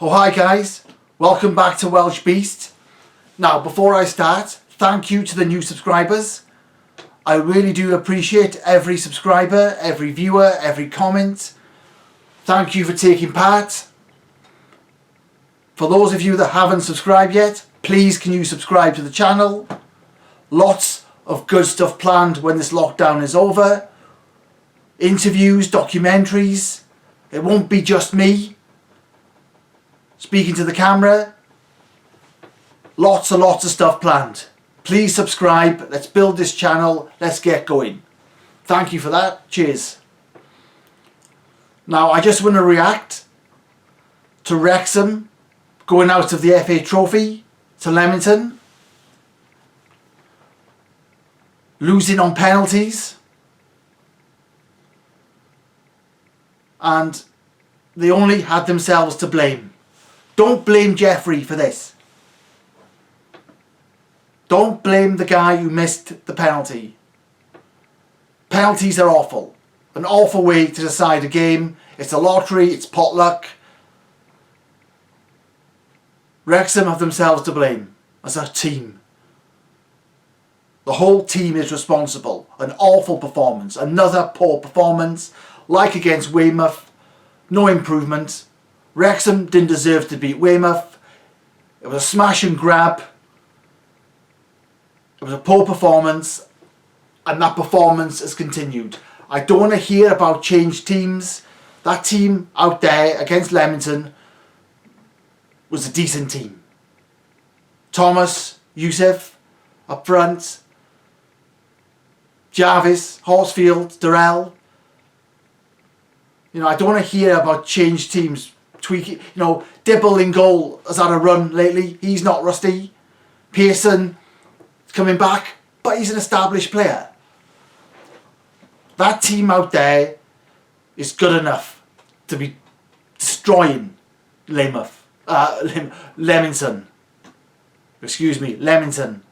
Oh hi guys, welcome back to Welsh Beast. Now before I start, thank you to the new subscribers. I really do appreciate every subscriber, every viewer, every comment. Thank you for taking part. For those of you that haven't subscribed yet, please can you subscribe to the channel. Lots of good stuff planned when this lockdown is over. Interviews, documentaries. It won't be just me speaking to the camera. Lots and lots of stuff planned. Please subscribe. Let's build this channel. Let's get going. Thank you for that. Cheers. Now I just want to react to Wrexham going out of the FA Trophy to Leamington. Losing on penalties. And they only had themselves to blame. Don't blame Jeffrey for this. Don't blame the guy who missed the penalty. Penalties are awful. An awful way to decide a game. It's a lottery, it's potluck. Wrexham have themselves to blame as a team. The whole team is responsible. An awful performance. Another poor performance. Like against Weymouth. No improvement. Wrexham didn't deserve to beat Weymouth. It was a smash and grab. It was a poor performance. And that performance has continued. I don't want to hear about changed teams. That team out there against Leamington was a decent team. Thomas, Yusuf up front. Jarvis, Horsfield, Durrell. I don't want to hear about changed teams. Tweaking, Dibble in goal has had a run lately. He's not rusty. Pearson is coming back, but he's an established player. That team out there is good enough to be destroying Leamington. Excuse me, Leamington.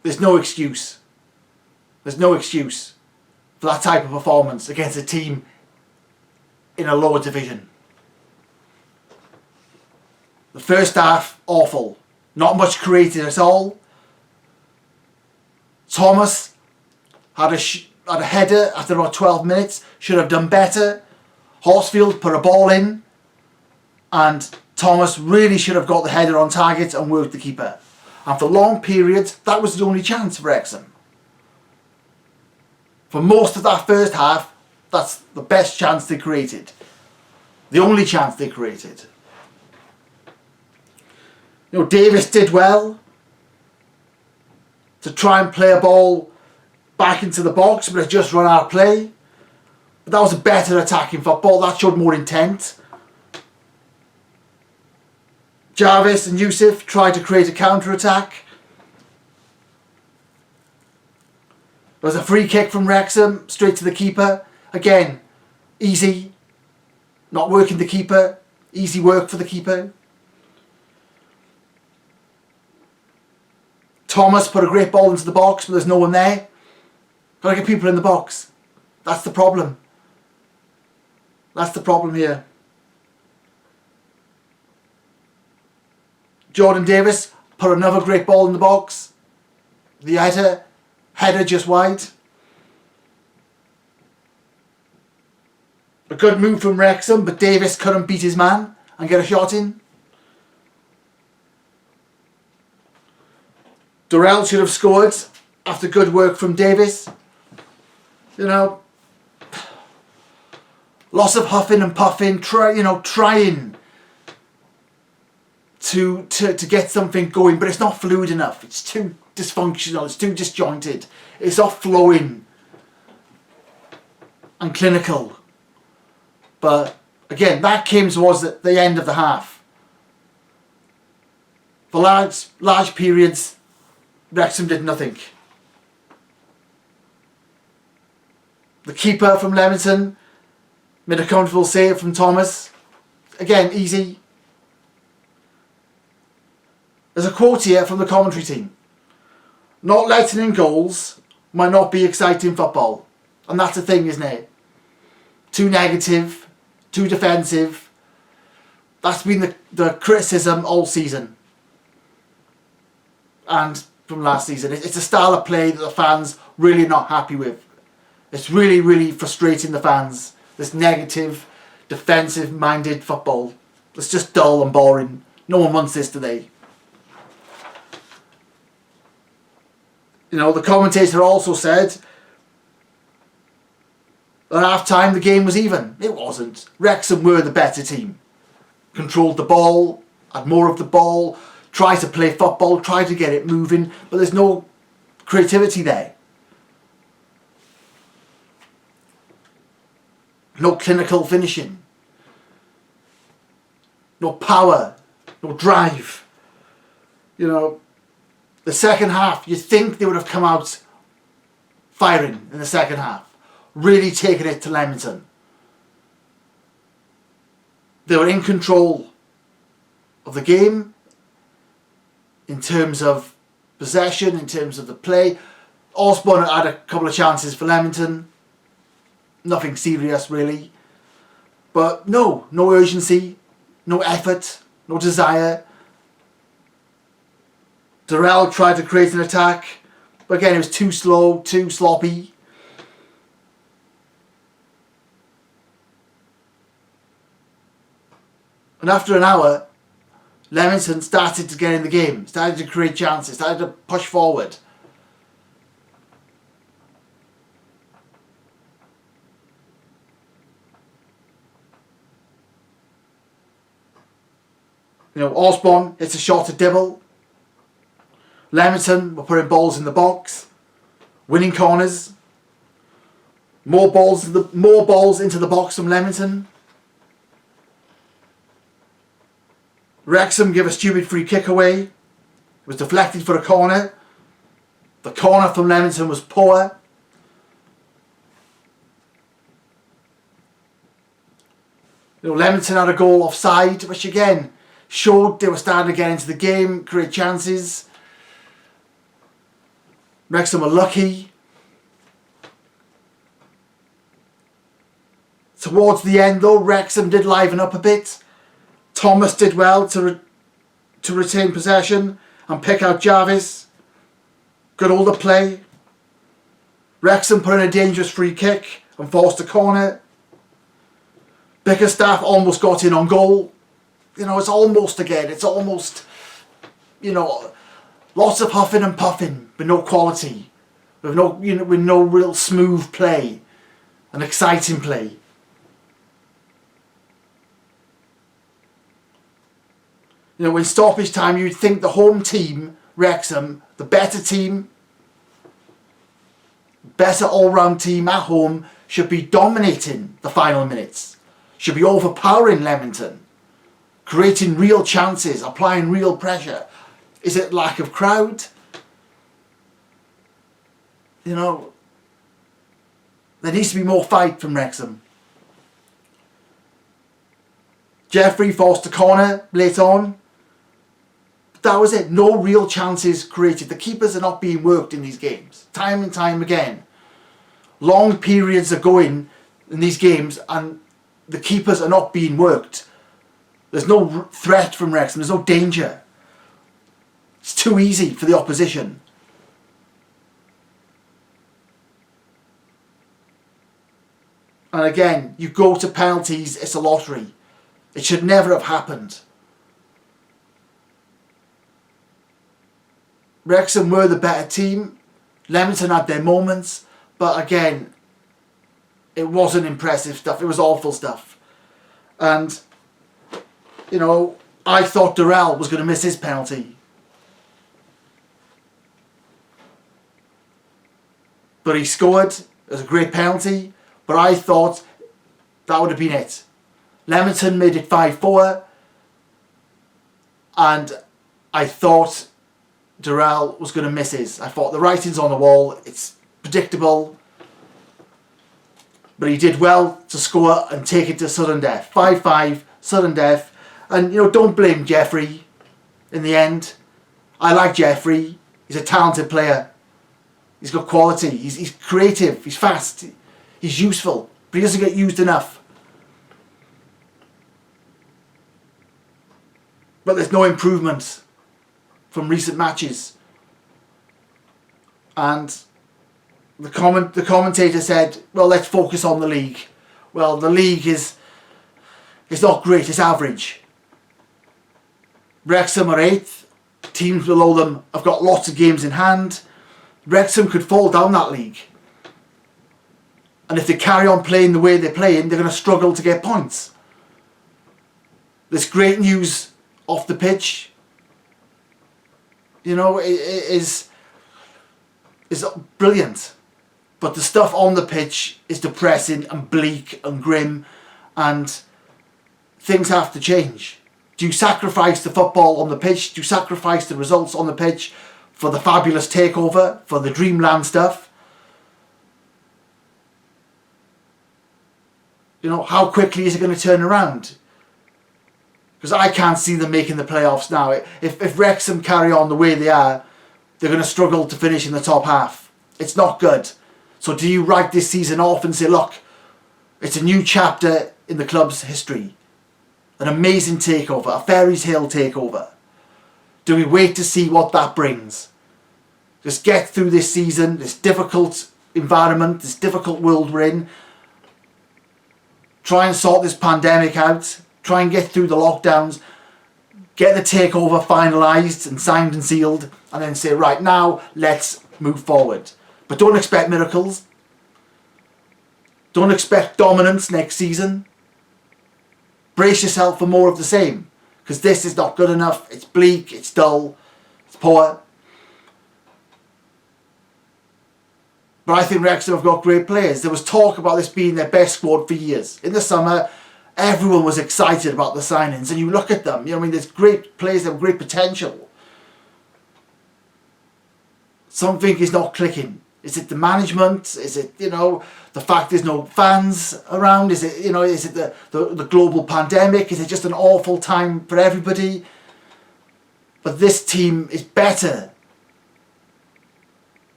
There's no excuse. There's no excuse for that type of performance against a team in a lower division. The first half, awful. Not much created at all. Thomas had a header after about 12 minutes. Should have done better. Horsfield put a ball in. And Thomas really should have got the header on target and worked the keeper. And for long periods, that was the only chance for Wrexham. For most of that first half, that's the best chance they created. The only chance they created. Davis did well to try and play a ball back into the box, but it just run out of play. But that was a better attacking football. That showed more intent. Jarvis and Yusuf tried to create a counter-attack. There was a free kick from Wrexham, straight to the keeper. Again, easy. Not working the keeper. Easy work for the keeper. Thomas put a great ball into the box, but there's no one there. Got to get people in the box. That's the problem. That's the problem here. Jordan Davis put another great ball in the box. The header just wide. A good move from Wrexham, but Davis couldn't beat his man and get a shot in. Durrell should have scored after good work from Davis. Lots of huffing and puffing, trying to get something going, but it's not fluid enough. It's too dysfunctional, it's too disjointed. It's not flowing and clinical. But again, that came towards the end of the half. For large periods, Wrexham did nothing. The keeper from Leamington made a comfortable save from Thomas. Again, easy. There's a quote here from the commentary team. Not letting in goals might not be exciting football. And that's the thing, isn't it? Too negative, too defensive. That's been the criticism all season. And from last season. It's a style of play that the fans really not happy with. It's really, really frustrating the fans. This negative, defensive-minded football. It's just dull and boring. No one wants this today. You know, the commentator also said at half-time the game was even. It wasn't. Wrexham were the better team. Controlled the ball, had more of the ball, tried to play football, tried to get it moving, but there's no creativity there. No clinical finishing. No power. No drive. You know, the second half, you'd think they would have come out firing in the second half. Really taking it to Leamington. They were in control of the game in terms of possession, in terms of the play. Osborne had a couple of chances for Leamington. Nothing serious really. But no urgency, no effort, no desire. Durrell tried to create an attack, but again it was too slow, too sloppy. And after an hour, Leamington started to get in the game, started to create chances, started to push forward. You know, Osborne hits a shot at Dibble. Leamington were putting balls in the box, winning corners. More balls into the box from Leamington. Wrexham give a stupid free kick away. It was deflected for a corner. The corner from Leamington was poor. You know, Leamington had a goal offside, which again showed they were starting to get into the game, create chances. Wrexham were lucky. Towards the end though, Wrexham did liven up a bit. Thomas did well to retain possession and pick out Jarvis. Good all the play. Wrexham put in a dangerous free kick and forced a corner. Bickerstaff almost got in on goal. You know, it's almost, you know, lots of huffing and puffing, but no quality. With no real smooth play and exciting play. You know, in stoppage time, you'd think the home team, Wrexham, the better team, better all-round team at home, should be dominating the final minutes. Should be overpowering Leamington. Creating real chances, applying real pressure. Is it lack of crowd? You know, there needs to be more fight from Wrexham. Jeffrey forced a corner late on. That was it. No real chances created. The keepers are not being worked in these games. Time and time again. Long periods are going in these games and the keepers are not being worked. There's no threat from Wrexham. There's no danger. It's too easy for the opposition. And again, you go to penalties, it's a lottery. It should never have happened. Wrexham were the better team. Leamington had their moments. But again, it wasn't impressive stuff. It was awful stuff. And, you know, I thought Durrell was going to miss his penalty. But he scored. It was a great penalty. But I thought that would have been it. Leamington made it 5-4. And I thought Durrell was going to miss his. I thought the writing's on the wall. It's predictable. But he did well to score and take it to sudden death. 5-5, sudden death. And, you know, don't blame Jeffrey in the end. I like Jeffrey. He's a talented player. He's got quality. He's creative. He's fast. He's useful. But he doesn't get used enough. but there's no improvement from recent matches. And the commentator said, well, let's focus on the league. Well, the league is not great, it's average. Wrexham are 8th. Teams below them have got lots of games in hand. Wrexham could fall down that league. And if they carry on playing the way they're playing, they're going to struggle to get points. There's great news off the pitch. You know, it is brilliant. But the stuff on the pitch is depressing and bleak and grim, and things have to change. Do you sacrifice the football on the pitch? Do you sacrifice the results on the pitch for the fabulous takeover, for the dreamland stuff? You know, how quickly is it going to turn around? Because I can't see them making the playoffs now. If Wrexham carry on the way they are, they're going to struggle to finish in the top half. It's not good. So do you write this season off and say, look, it's a new chapter in the club's history? An amazing takeover, a fairy tale takeover. Do we wait to see what that brings? Just get through this season, this difficult environment, this difficult world we're in. Try and sort this pandemic out. Try and get through the lockdowns. Get the takeover finalised and signed and sealed. And then say, right, now let's move forward. But don't expect miracles. Don't expect dominance next season. Brace yourself for more of the same, because this is not good enough. It's bleak, it's dull, it's poor. But I think Wrexham have got great players. There was talk about this being their best squad for years. In the summer, everyone was excited about the signings, and you look at them, you know, I mean, there's great players that have great potential. Something is not clicking. Is it the management? Is it, you know, the fact there's no fans around? Is it, you know, is it the global pandemic? Is it just an awful time for everybody? But this team is better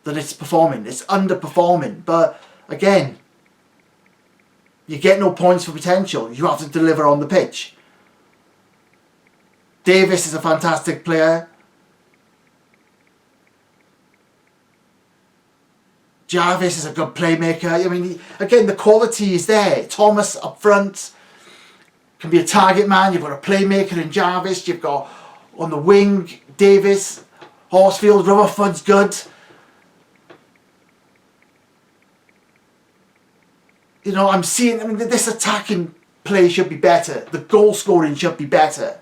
than it's performing. It's underperforming. But again, you get no points for potential. You have to deliver on the pitch. Davis is a fantastic player. Jarvis is a good playmaker. I mean, again, the quality is there. Thomas up front can be a target man. You've got a playmaker in Jarvis. You've got on the wing Davis, Horsfield, Rutherford's good. You know, I'm seeing, I mean, this attacking play should be better. The goal scoring should be better.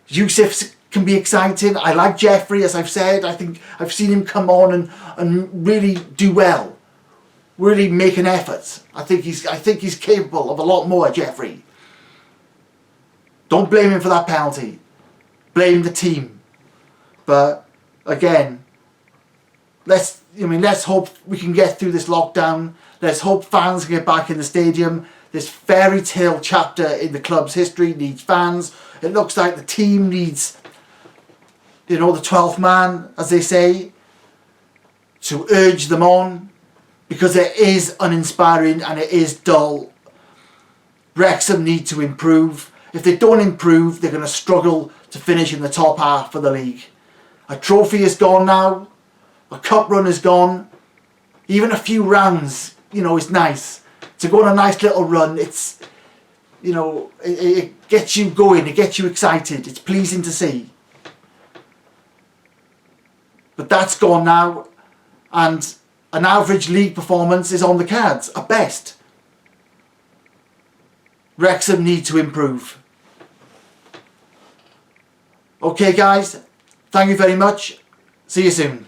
Yusuf can be exciting. I like Jeffrey, as I've said. I think I've seen him come on and really do well. Really make an effort. I think he's capable of a lot more, Jeffrey. Don't blame him for that penalty. Blame the team. But again, let's hope we can get through this lockdown. Let's hope fans can get back in the stadium. This fairy tale chapter in the club's history needs fans. It looks like the team needs, you know, the 12th man, as they say, to urge them on, because it is uninspiring and it is dull. Wrexham need to improve. If they don't improve, they're going to struggle to finish in the top half of the league. A trophy is gone now. A cup run is gone. Even a few rounds, you know, is nice. To go on a nice little run, it's, you know, it gets you going, it gets you excited. It's pleasing to see. But that's gone now, and an average league performance is on the cards, at best. Wrexham need to improve. Okay guys, thank you very much. See you soon.